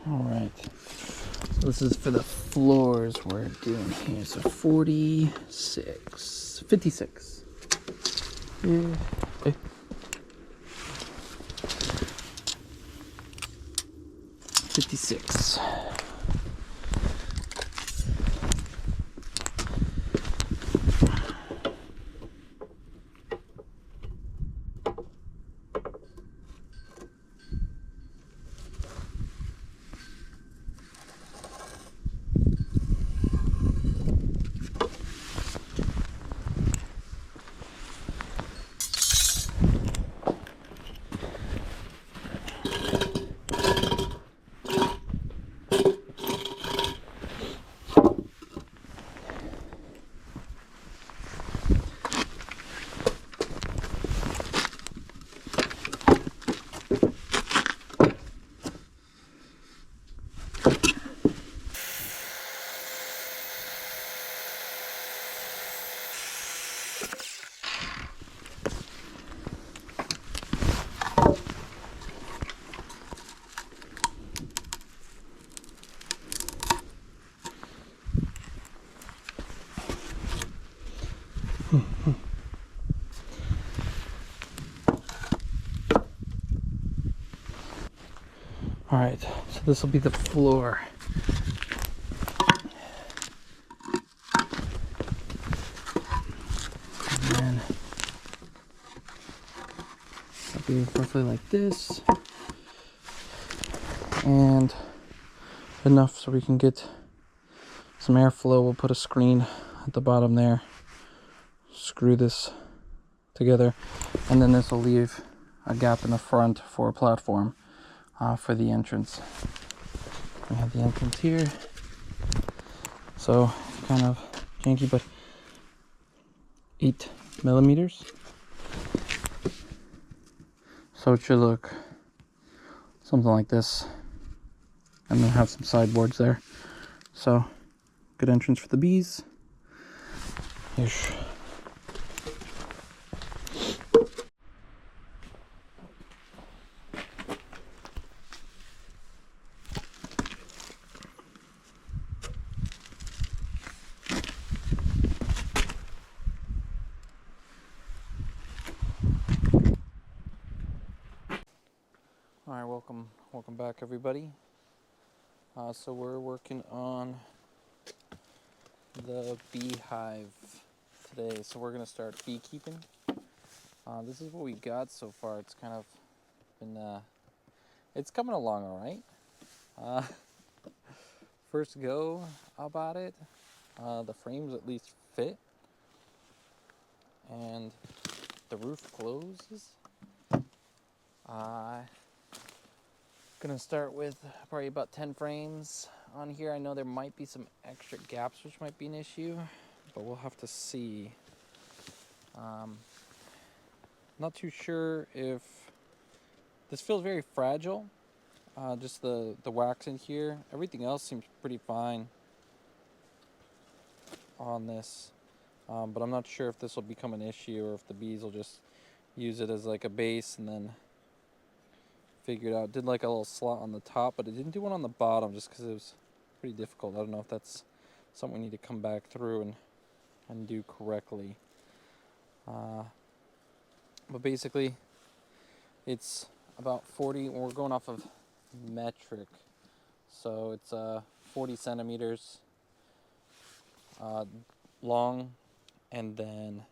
All right. So this is for the floors we're doing here. So 46, 56. Yeah. Okay. 56. All right, so this will be the floor. And then it'll be roughly like this. And enough so we can get some airflow. We'll put a screen at the bottom there. Screw this together. And then this will leave a gap in the front for a platform for the entrance. We have the entrance here. So kind of janky, but 8 millimeters. So it should look something like this. And then have some sideboards there. So good entrance for the bees. Ish. All right, welcome back, everybody. So we're working on the beehive today. So we're gonna start beekeeping. This is what we got so far. It's kind of been, it's coming along all right. First go about it, the frames at least fit, and the roof closes. Gonna start with probably about 10 frames on here. I know there might be some extra gaps which might be an issue, but we'll have to see. Not too sure if this feels very fragile. Just the wax in here. Everything else seems pretty fine on this, but I'm not sure if this will become an issue or if the bees will just use it as like a base and then figure it out. Did like a little slot on the top, but it didn't do one on the bottom just because it was pretty difficult. I don't know if that's something we need to come back through and do correctly. But basically, it's about 40. We're going off of metric, so it's 40 centimeters long, and then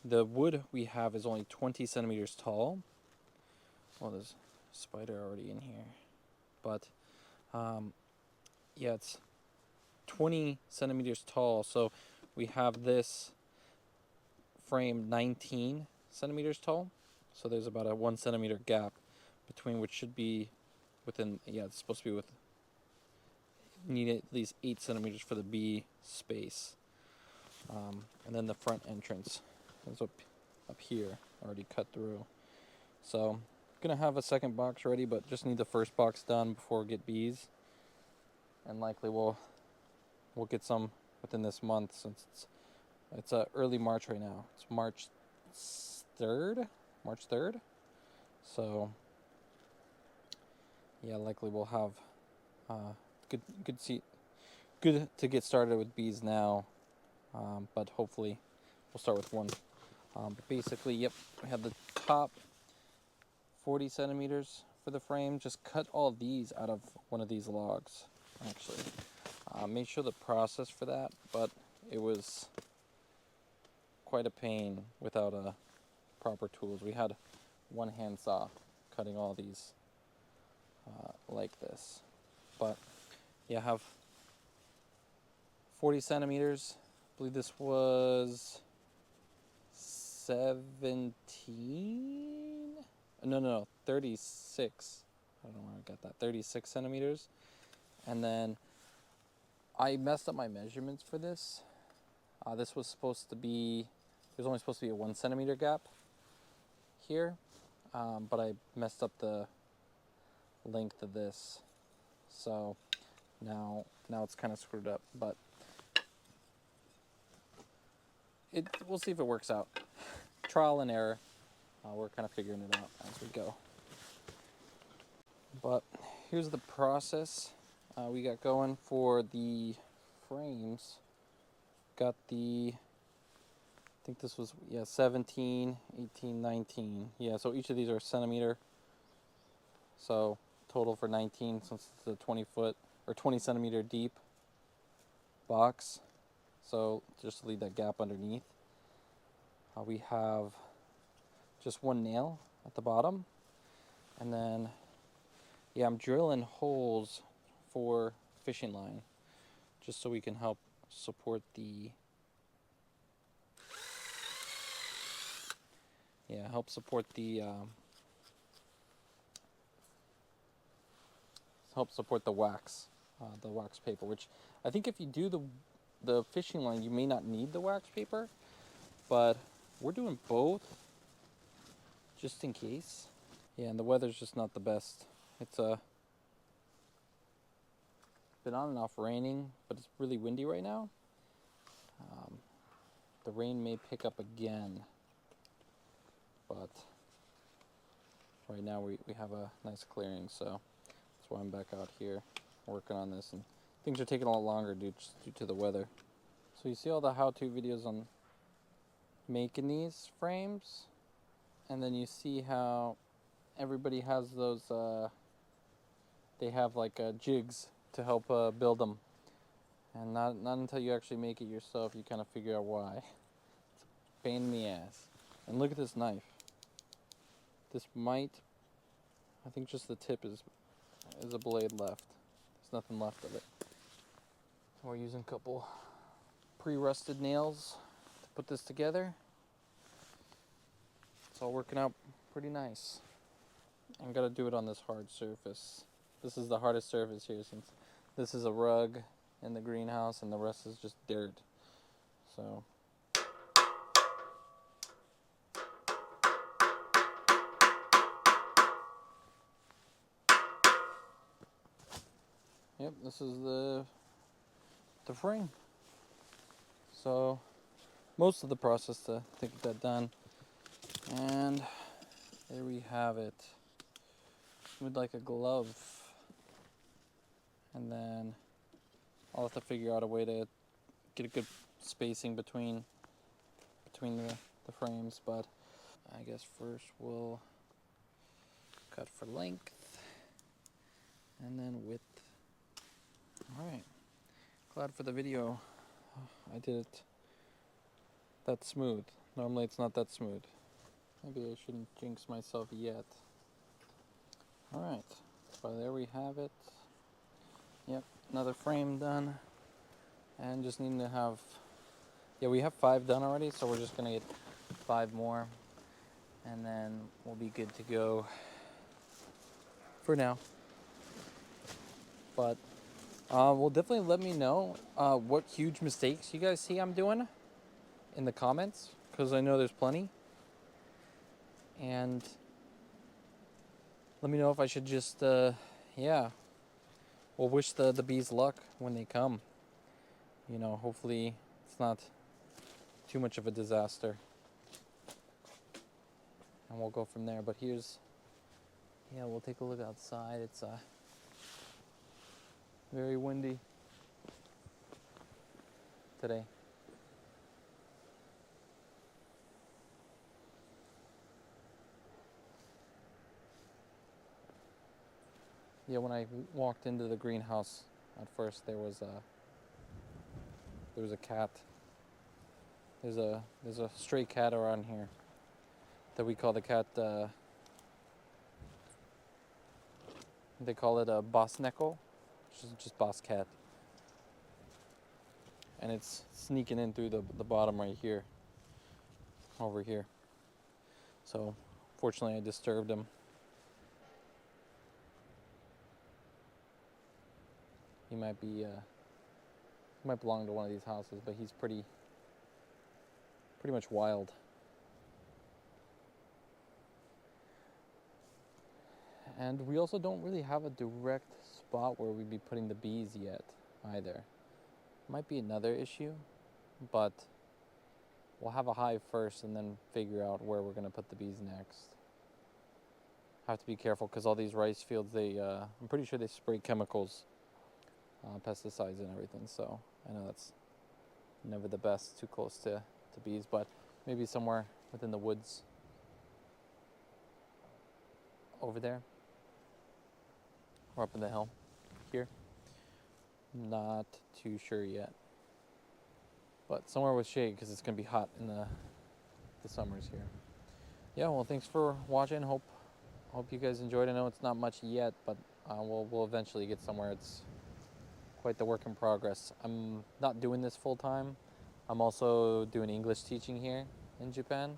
the wood we have is only 20 centimeters tall. Well, there's a spider already in here, but yeah, it's 20 centimeters tall. So we have this frame 19 centimeters tall. So there's about a 1 centimeter gap between, which should be within, yeah, it's supposed to be with, need at least 8 centimeters for the bee space. And then the front entrance is up here, already cut through. So gonna have a second box ready, but just need the first box done before we get bees, and likely we'll get some within this month, since it's early March right now. It's March 3rd. So yeah, likely we'll have good to get started with bees now. But hopefully we'll start with one. But basically, yep, we have the top 40 centimeters for the frame. Just cut all these out of one of these logs, actually. Made sure the process for that, but it was quite a pain without proper tools. We had one hand saw cutting all these like this. But yeah, I have 40 centimeters. I believe this was 17. No, 36. I don't know where I got that. 36 centimeters. And then I messed up my measurements for this. This was supposed to be, there's only supposed to be a 1 centimeter gap here, but I messed up the length of this. So now it's kind of screwed up, but we'll see if it works out. Trial and error. We're kind of figuring it out as we go. But here's the process we got going for the frames. Got the, I think this was, 17, 18, 19. Yeah, so each of these are a centimeter. So total for 19, since it's a 20 foot or 20 centimeter deep box. So just to leave that gap underneath. We have just one nail at the bottom. And then, yeah, I'm drilling holes for fishing line, just so we can help support the, the wax, the wax paper, which I think if you do the fishing line, you may not need the wax paper, but we're doing both just in case. Yeah, and the weather's just not the best. It's been on and off raining, but it's really windy right now. The rain may pick up again, but right now we have a nice clearing, so that's why I'm back out here working on this, and things are taking a lot longer due to the weather. So you see all the how-to videos on making these frames, and then you see how everybody has those, they have like jigs to help build them. And not until you actually make it yourself, you kind of figure out why. It's a pain in the ass. And look at this knife. This might, I think just the tip is a blade left. There's nothing left of it. So we're using a couple pre-rusted nails to put this together. It's all working out pretty nice. I'm gonna do it on this hard surface. This is the hardest surface here, since this is a rug in the greenhouse and the rest is just dirt. So yep, this is the frame. So most of the process to get that done. And there we have it. With like a glove. And then I'll have to figure out a way to get a good spacing between the frames, but I guess first we'll cut for length and then width. Alright, glad for the video I did it that smooth. Normally it's not that smooth. Maybe I shouldn't jinx myself yet. Alright, so there we have it. Yep, another frame done. And just need to have, we have 5 done already, so we're just gonna get 5 more. And then we'll be good to go for now. But well, definitely let me know what huge mistakes you guys see I'm doing in the comments, because I know there's plenty. And let me know if I should just, we'll wish the bees luck when they come. You know, hopefully it's not too much of a disaster. And we'll go from there. But here's Yeah, we'll take a look outside. It's very windy today. Yeah, when I walked into the greenhouse at first, there was a cat. There's a stray cat around here that we call the cat. They call it a bosneko, which is just boss cat, and it's sneaking in through the bottom right here, over here. So, fortunately, I disturbed him. He might belong to one of these houses, but he's pretty much wild. And we also don't really have a direct spot where we'd be putting the bees yet, either. Might be another issue, but we'll have a hive first and then figure out where we're going to put the bees next. Have to be careful because all these rice fields, I'm pretty sure they spray chemicals, pesticides and everything, so I know that's never the best, too close to bees, but maybe somewhere within the woods over there or up in the hill here. Not too sure yet, but somewhere with shade because it's going to be hot in the summers here. Yeah, well, thanks for watching. Hope you guys enjoyed. I know it's not much yet, but we'll eventually get somewhere. It's quite the work in progress. I'm not doing this full time. I'm also doing English teaching here in Japan.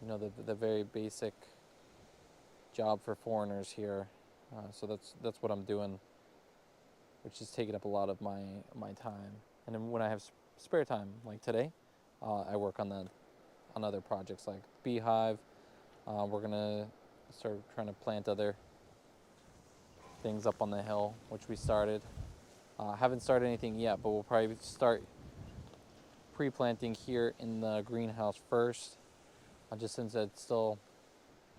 You know, the very basic job for foreigners here. So that's what I'm doing, which is taking up a lot of my time. And then when I have spare time, like today, I work on other projects like Beehive. We're gonna start trying to plant other things up on the hill, which we started. Haven't started anything yet, but we'll probably start pre-planting here in the greenhouse first, just since it's still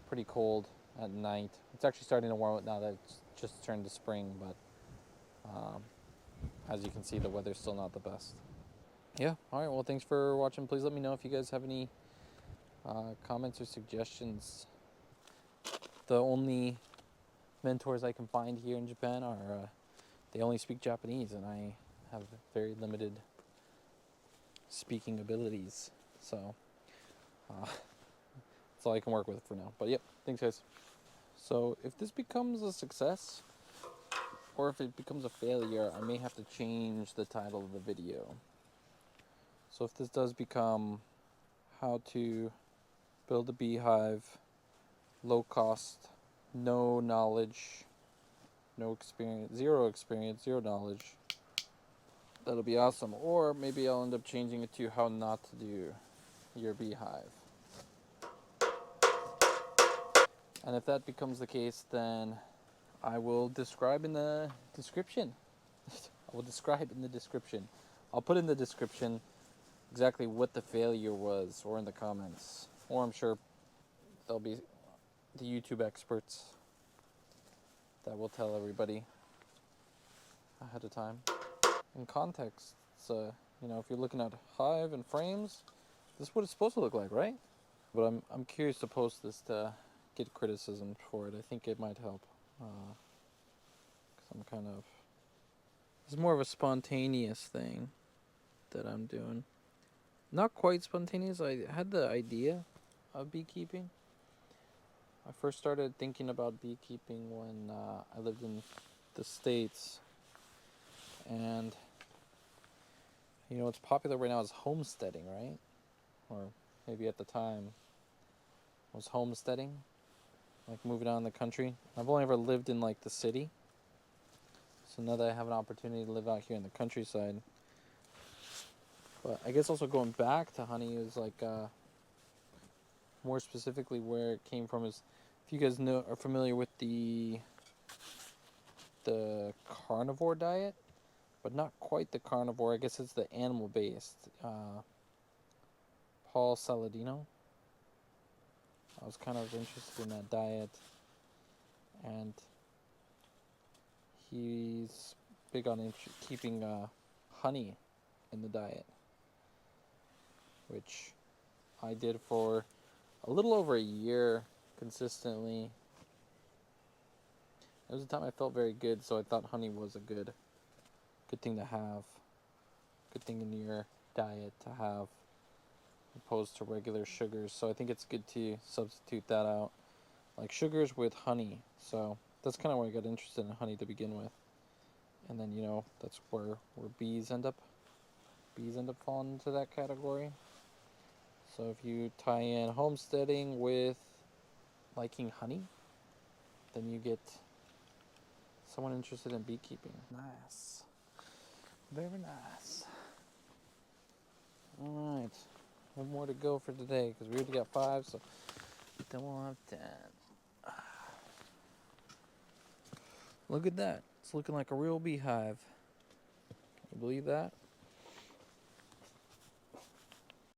pretty cold at night. It's actually starting to warm up now that it's just turned to spring, but as you can see, the weather's still not the best. Yeah, all right, well, thanks for watching. Please let me know if you guys have any comments or suggestions. The only mentors I can find here in Japan are they only speak Japanese, and I have very limited speaking abilities, so that's all I can work with for now. But yep, thanks guys. So if this becomes a success or if it becomes a failure, I may have to change the title of the video. So if this does become how to build a beehive, low cost, no knowledge, no experience, zero knowledge, that'll be awesome. Or maybe I'll end up changing it to how not to do your beehive. And if that becomes the case, then I will describe in the description. I will describe in the description. I'll put in the description exactly what the failure was, or in the comments. Or I'm sure there'll be the YouTube experts that will tell everybody ahead of time. In context, so if you're looking at hive and frames, this is what it's supposed to look like, right? But I'm curious to post this to get criticism for it. I think it might help. Cause it's more of a spontaneous thing that I'm doing. Not quite spontaneous. I had the idea of beekeeping. I first started thinking about beekeeping when I lived in the States, and what's popular right now is homesteading, right? Or maybe at the time was homesteading, like moving out in the country. I've only ever lived in like the city, so now that I have an opportunity to live out here in the countryside. But I guess also going back to honey is like more specifically where it came from is, if you guys are familiar with the carnivore diet, but not quite the carnivore. I guess it's the animal based. Paul Saladino. I was kind of interested in that diet. and he's big on keeping honey in the diet, which I did for a little over a year consistently. It was a time I felt very good, so I thought honey was a good thing to have, good thing in your diet to have, opposed to regular sugars. So I think it's good to substitute that out, like sugars with honey. So that's kind of why I got interested in honey to begin with, and then that's where bees end up falling into that category. So if you tie in homesteading with liking honey, then you get someone interested in beekeeping. Nice. Very nice. Alright. One more to go for today, because we already got 5, so then we'll have 10. Look at that. It's looking like a real beehive. Can you believe that?